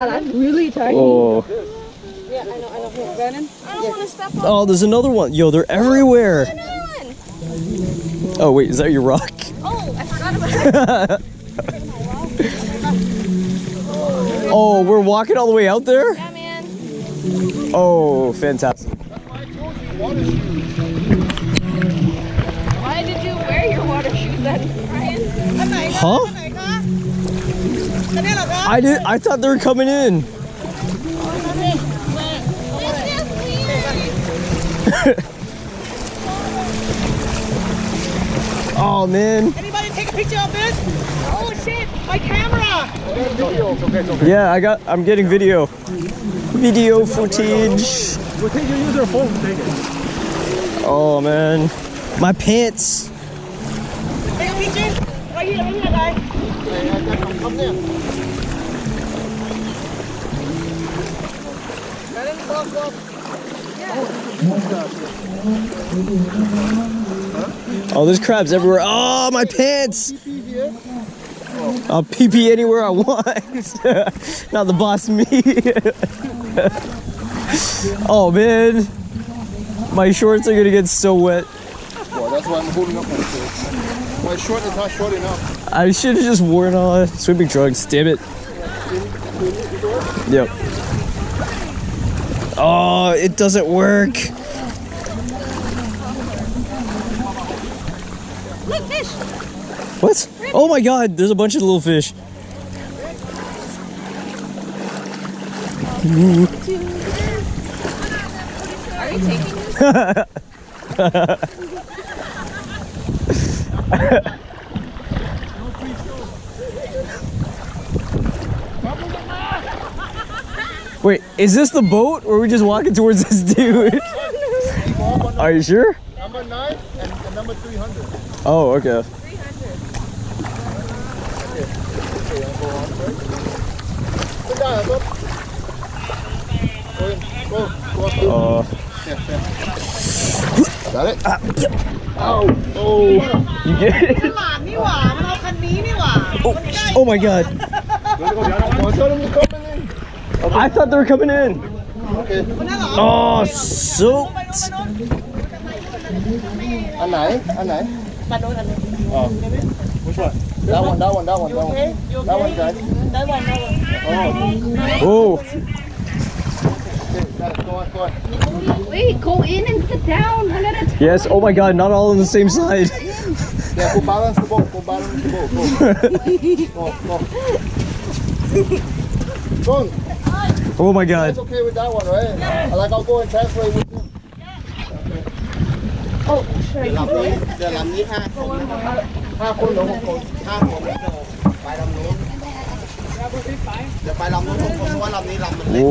That's really tiny. Oh. Yeah, I know. Here, Brandon. I don't want to step on. Oh, there's another one. Yo, they're everywhere. Oh, wait, is that your rock? Oh, I forgot about it. Oh, we're walking all the way out there? Yeah, man. Oh, fantastic. Why did you wear your water shoes then, Ryan? Huh? I thought they were coming in. Oh man. Anybody take a picture of this? Oh shit, my camera! Yeah, I'm getting video. Video footage. We'll take your user phone, take it. Oh man. My pants. Take a picture? Right here, guys. Come there. Oh, there's crabs everywhere. Oh, my pants. I'll pee anywhere I want. Not the boss me. Oh man. My shorts are gonna get so wet. Well, that's why I'm holding up my shorts. My short is not short enough. I should have just worn swimming trunks. Damn it. Yep. Oh, it doesn't work. Look, fish. What? Oh my god, there's a bunch of little fish. Are you taking this? Wait, is this the boat or are we just walking towards this dude? Are you sure? Number 9 and number 300. Oh, okay. 300. Got it? Oh, you get it? Oh my god. I thought they were coming in. Okay. Oh, soaked. Anh này? Oh. Which one? That one. That one, guys. Oh. Okay, got it. Go on. Wait, go in and sit down. One at a time. Yes, oh my god, not all on the same side. Yeah, go balance the boat. Go. Go. Oh my god. That's okay with that one, right? Yeah. Like, I'll go and translate with you. Oh, sure. You do it. เดี๋ยวลำนี้5 คน5 คนหรือ 6 คน 5 คนไปลำนู้นเดี๋ยวไปลำนู้น 6 คนเพราะว่าลำนี้ลำมันเล็ก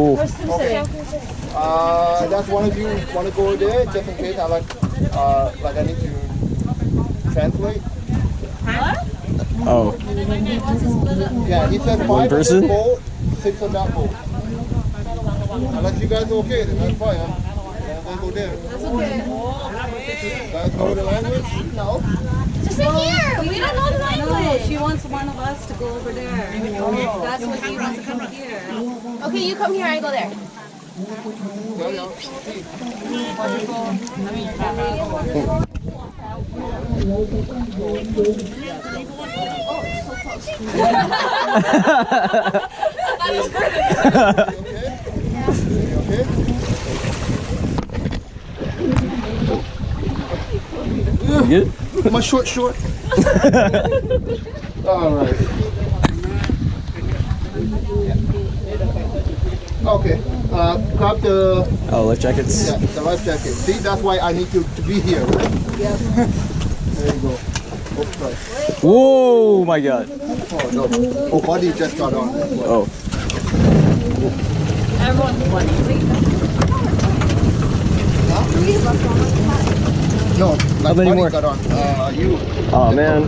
Oh. Okay. That's one of you want to go there just in case I like I need to translate. Oh. Yeah, he said 5 One on this person? boat, 6 on that boat. Unless you guys are okay, then that's fine. I'll go there. That's okay. You guys know the language? No. Just sit here. We don't know the language. She wants one of us to go over there. That's what he wants to come here. Okay, you come here. I go there. Yeah. That is great. Okay? You good? My short. All right. Okay. Grab the Life jackets. the life jacket. See, that's why I need to be here, right? Yeah. There you go. Oops, sorry. Whoa, my god. Oh no. Oh, body just got on. Oh. Everyone's funny. No, How many body more? got on. You. Oh man.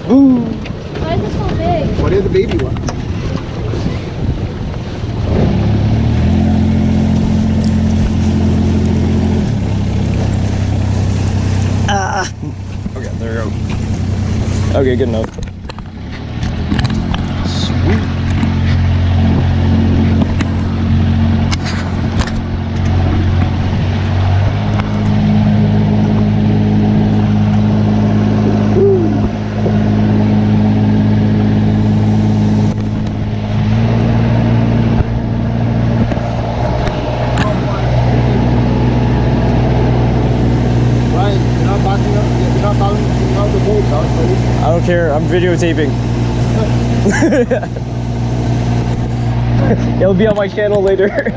Ooh. Why is it so big? What is the baby one? Okay, there we go. Okay, good enough. Sweet. don't care. I'm videotaping. It'll be on my channel later.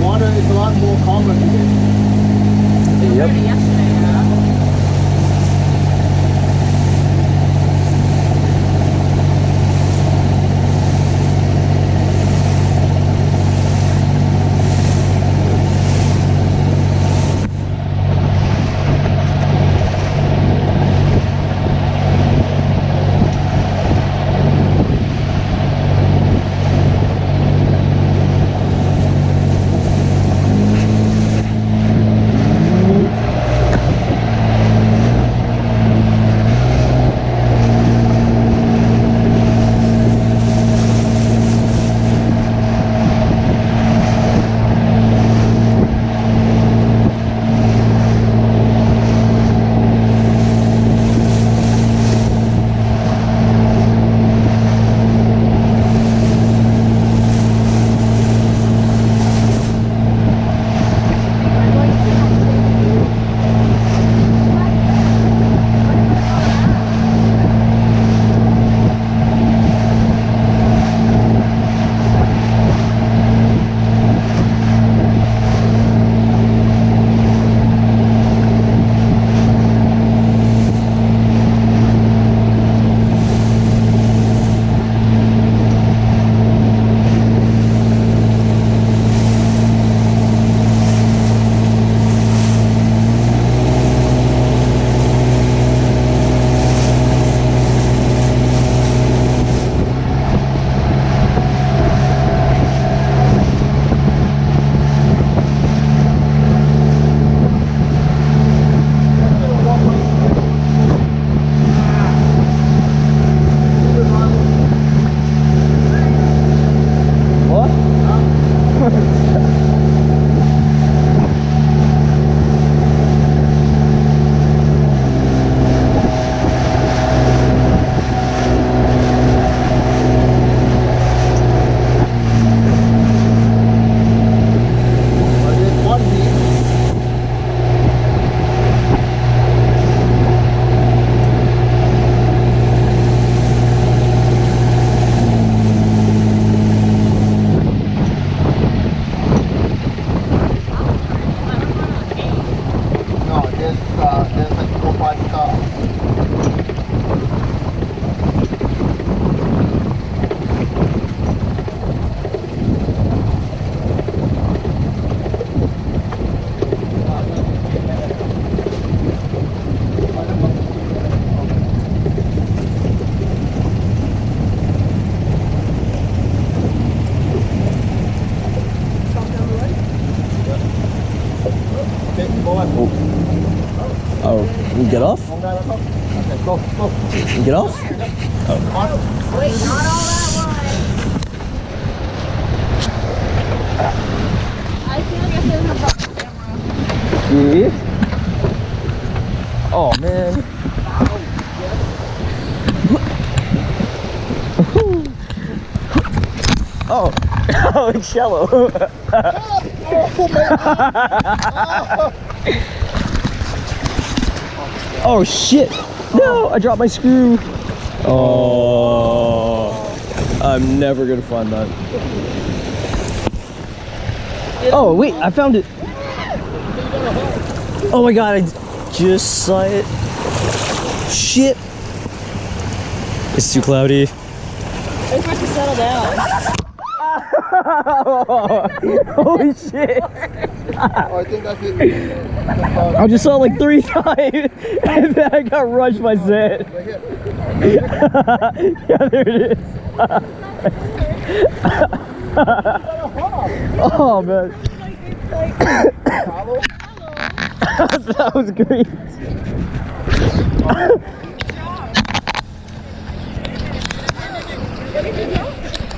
Water is a lot more common today. Yep. Oh, you get off? Okay, go, go. You get off? Wait, not all that I feel like I shouldn't have brought the camera. Yeah. Oh man. Oh, oh, it's shallow. Oh shit! No, I dropped my screw. Oh, I'm never gonna find that. Oh wait, I found it. Oh my god, I just saw it. Shit. It's too cloudy. It's supposed to settle down. Holy shit. I think that's it. I just saw it like 3 times and then I got rushed by Zed. Right here. Yeah, there it is. Oh man. That was great.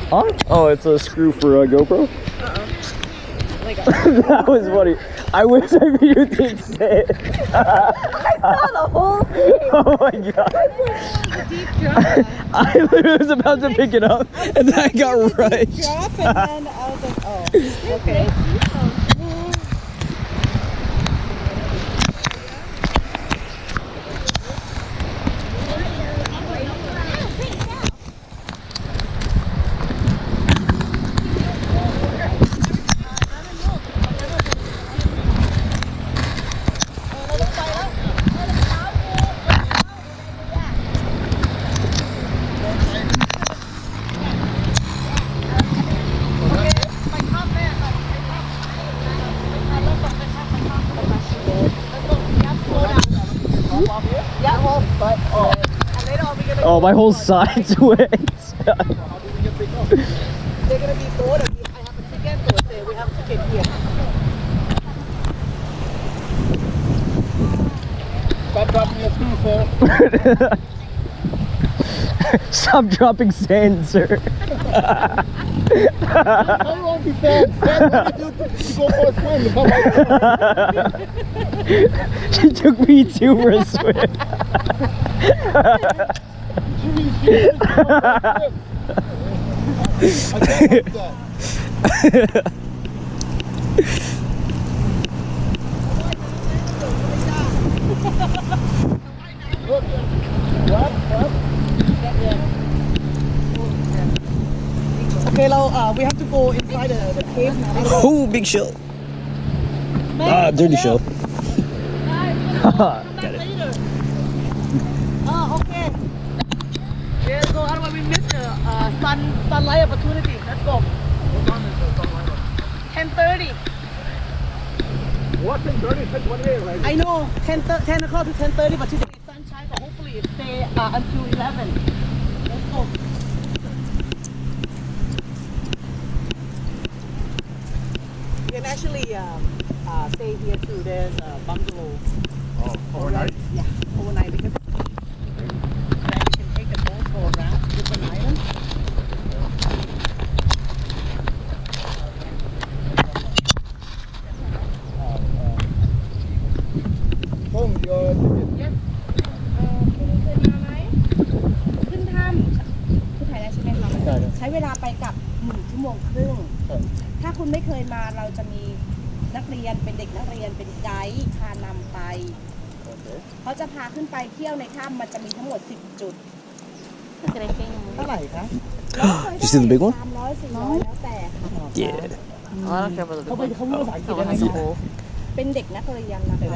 Huh? Oh, it's a screw for a GoPro. That was funny. I wish I videotaped it. I saw the whole thing. Oh my god. Deep drop. I literally was about to pick it up and then I got rushed. Drop and then I was like, oh, okay. Oh, my whole side's wet. They're gonna be bored of you. I have a ticket, so say we have a ticket here. Stop dropping your screw, sir. Stop dropping sand, sir. How long you stand? Stand when you go for a swim. You come right there. She took me too for a swim. I can't do that. Look. What? Okay, now we have to go inside the cave now. Oh, big shell. Ah, dirty shell. Got it. Oh, okay. Let's go. Otherwise we miss the sunlight opportunity. Let's go. 10:30. What 10:30? That's one way, right? I know 10 o'clock to 10:30, but today is sunshine, so hopefully it stay until 11. Let's go. You can actually stay here too. There's a bungalow. Oh, overnight? Yeah, overnight because then you can take the boat go around different islands. Home, your ticket. Yes. ขึ้นถ้ำคือถ่ายได้ใช่ไหมคะใช้เวลาไปกลับ1 ชั่วโมงครึ่ง ถ้าคุณไม่เคยมาเราจะมีนักเรียนเป็นเด็กนักเรียนเป็นไกด์พานำไปเขาจะพาขึ้นไปเที่ยวในถ้ำมันจะมีทั้งหมด10 จุด เท่าไหร่คะ Did you see the big one? 300-400 แล้วแต่ค่ะ Yeah. เขาพูดภาษาอังกฤษได้ไหมคะ เป็นเด็กนักเรียนนะคะ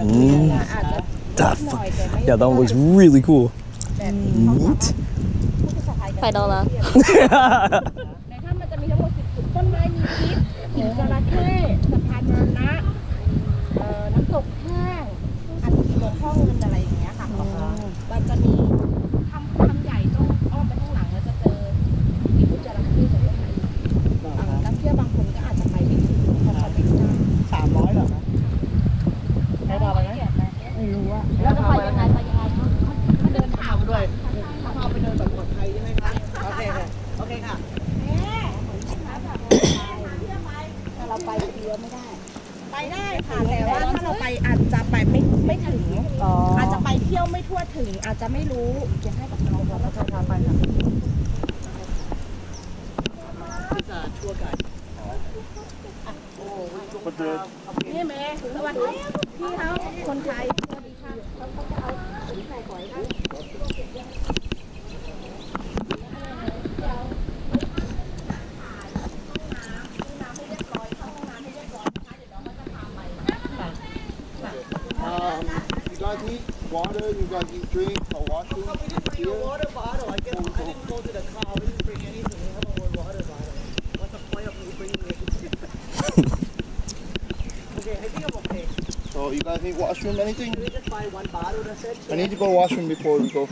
อาจจะ The หน่อย fuck? แต่ไม่ Yeah, that one looks really cool. แบบนี้เขาสามารถ Neat. พูดภาษาไทยกัน ไปดอลลาร์ ในถ้ำมันจะมีทั้งหมด10 จุดต้นไม้มีพิษหินจระเข้สะพานมรณะน้ำตกแห้งอันหลวงพ่อเงินอะไรอย่างเงี้ยค่ะมันจะมีทำใหญ่ต้องอ้อมไปข้างหลังแล้วจะเจอหินจระเข้จากต้นไม้นักเที่ยวบางคนก็อาจจะไปไม่ถึงเพราะเขาไม่ทราบ 300เหรอคะใช้พาไปไหม ไม่รู้ว่าแล้วจะไปยังไงเขาเดิน พาไปด้วยพาไปเดินแบบปลอดภัยใช่ไหมคะโอเคค่ะโอเคค่ะ ถ้าเราไปคนเดียวไม่ได้ ไปได้ค่ะ แต่ว่าถ้าเราไปอาจจะไปไม่ถึงอาจจะไปเที่ยวไม่ทั่วถึงอาจจะไม่รู้จะให้กับเราเราจะพาไปค่ะ จะทัวร์ไกด์ นี่เมย์สวัสดีพี่เขาคนไทยสวัสดีค่ะเขาจะเอาถุงใส่หอยค่ะYou guys need water, you guys need drink, a washroom We didn't bring a here. water bottle. I didn't go to the car. We didn't bring anything. We have a water bottle. What's the point of me bringing it? Okay, I think I'm okay. So you guys need washroom, anything? Can we just buy one bottle? That's it. I need to go washroom before we go.